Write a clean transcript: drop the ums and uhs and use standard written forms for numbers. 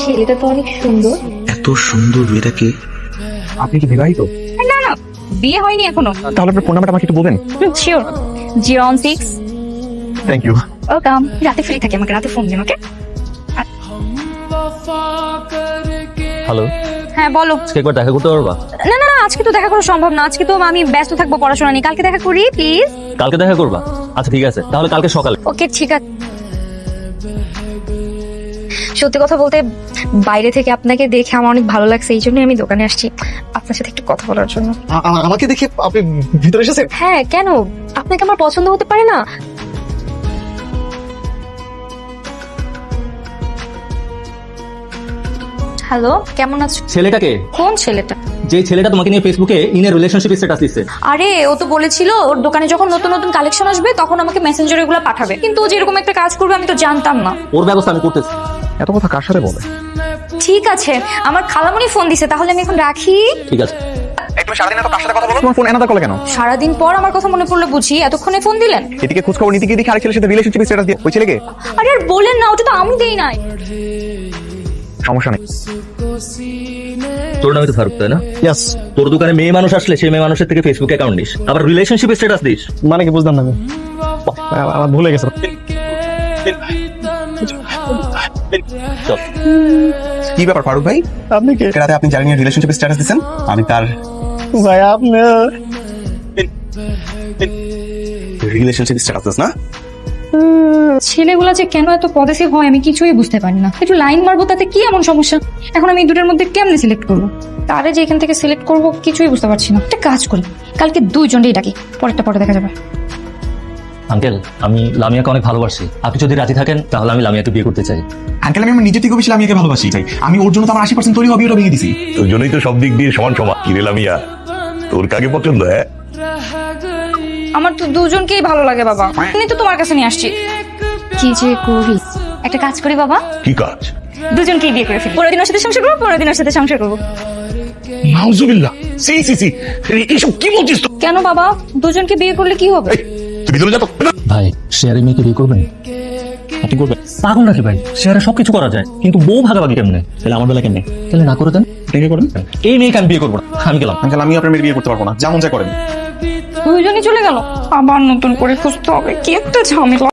ছেলেটা তো অনেক সুন্দর। এত সুন্দর মেয়েটাকে। আপনি কি বিবাহিত? না না, বিয়ে হয়নি এখনো। তাহলে আপনার ফোন নাম্বারটা আমাকে একটু বলবেন। শিওর, 016। Thank you. ওয়েলকাম। রাতে ফ্রি থাকি, আমাকে রাতে ফোন দিন, ওকে? হ্যালো, হ্যাঁ বলো। আজকে একবার দেখা করতে পারবা? না না না, আজকে তো দেখা করা সম্ভব না। আজকে তো আমি ব্যস্ত থাকবো পড়াশোনা নিয়ে। কালকে দেখা করি প্লিজ। কালকে দেখা করবা? আচ্ছা ঠিক আছে, তাহলে কালকে সকালে। ওকে ঠিক আছে। সত্যি কথা বলতে, বাইরে থেকে আপনাকে দেখে আমার অনেক ভালো লাগছে, এই জন্যই আমি দোকানে আসছি আপনার সাথে একটু কথা বলার জন্য। আমাকে দেখে আপনি ভিতরে এসেছেন? হ্যাঁ, কেন? আপনাকে আমার পছন্দ হতে পারে না? হ্যালো, কেমন আছো? ছেলেটাকে? কোন ছেলেটা? যে ছেলেটা তোমাকে নিয়ে ফেসবুকে ইনের রিলেশনশিপ স্ট্যাটাস দিচ্ছে। আরে, ও তো বলেছিল ওর দোকানে যখন নতুন নতুন কালেকশন আসবে তখন আমাকে মেসেঞ্জারে এগুলো পাঠাবে, কিন্তু ও যেরকম একটা কাজ করবে আমি তো জানতাম না। ওর ব্যবস্থা আমি করতেছি। এত কথা কার সাথে বলে? ঠিক আছে, আমার খালামণি ফোন দিছে, তাহলে আমি এখন রাখি। ঠিক আছে। তুমি সারাদিন এত কার সাথে কথা বলো? তোমার ফোন এনাদা করলে কেন? সারাদিন পর আমার কথা মনে পড়লো বুঝি, এতক্ষণে ফোন দিলেন? এদিকে খোঁজ খবর নিতে গিয়ে দেখি আরেক ছেলের সাথে রিলেশনশিপ স্ট্যাটাস দিয়ে। ওই ছেলেকে? আরে আর বলেন না, ওটা তো আমি দেই নাই। সমস্যা নেই। তোর নামে তো ফারুক, তাই না? ইয়েস। তোর দোকানে মেয়ে মানুষ আসলে সেই মেয়ে মানুষের থেকে ফেসবুক অ্যাকাউন্ট নিস, আবার রিলেশনশিপ স্ট্যাটাস দিস। মানে কি বুঝলাম না আমি। আমার ভুলে গেছে। চল। কি ব্যাপার ফারুক ভাই? আপনি কে? রাতে আপনি জানি রিলেশনশিপ স্ট্যাটাস দিচ্ছেন, আমি তার ভাই আপনি রিলেশনশিপ স্ট্যাটাস না? ছেলেগুলা যে কেন এত পজিটিভ হয় আমি কিছুই বুঝতে পারি না। একটু লাইন মারবো, তাতে কি এমন সমস্যা? এখন আমি এই দুটোর মধ্যে কেমনে সিলেক্ট করবো? তারে যে এখান থেকে সিলেক্ট করবো কিছুই বুঝতে পারছি না। একটা কাজ করি, কালকে দুইজনকেই ডাকি, পরেরটা পরে দেখা যাবে। আঙ্কেল, আমি লামিয়াকে অনেক ভালোবাসি। আপনি যদি রাজি থাকেন তাহলে আমি লামিয়াকে বিয়ে করতে চাই। আঙ্কেল, আমি আমার নিজের থেকে বেশি লামিয়াকে ভালোবাসি। চাই আমি ওর জন্য তো আমার 80% তৈরি হবে, ওটা ভেঙে দিছি। তোর জন্যই তো সব দিক দিয়ে সমান সমান। কি রে লামিয়া, তোর কাকে পছন্দ? হ্যাঁ, আমার তো দুজনকেই ভালো লাগে বাবা, আমি তো তোমার কাছে নিয়ে আসছি। কি যে করি, একটা কাজ করি বাবা, কি কাজ? দুজনকেই বিয়ে করে ফেলি। 15 দিন ওর সাথে সংসার করবো, 15 দিন ওর সাথে সংসার করবো। নাউজুবিল্লাহ, সি সি সি, এইসব কি বলছিস তো? কেন বাবা, দুজনকে বিয়ে করলে কি হবে? তুই ভিতরে যা তো। ভাই, শেয়ারে মেয়েকে বিয়ে করবেন? আপনি করবেন? পাগল নাকি ভাই? শেয়ারে সবকিছু করা যায়, কিন্তু বউ ভাগাভাগি কেমনে? তাহলে আমার বেলা কেমনে? তাহলে না করে দেন। দেখে করেন। এই মেয়েকে আমি বিয়ে করবো না, আমি গেলাম। আঙ্কেল, আমি আপনার মেয়ের বিয়ে করতে পারবো না, যেমন যা করেন। দুজনই চলে গেল, আবার নতুন করে খুঁজতে হবে, কি একটা ঝামেলা।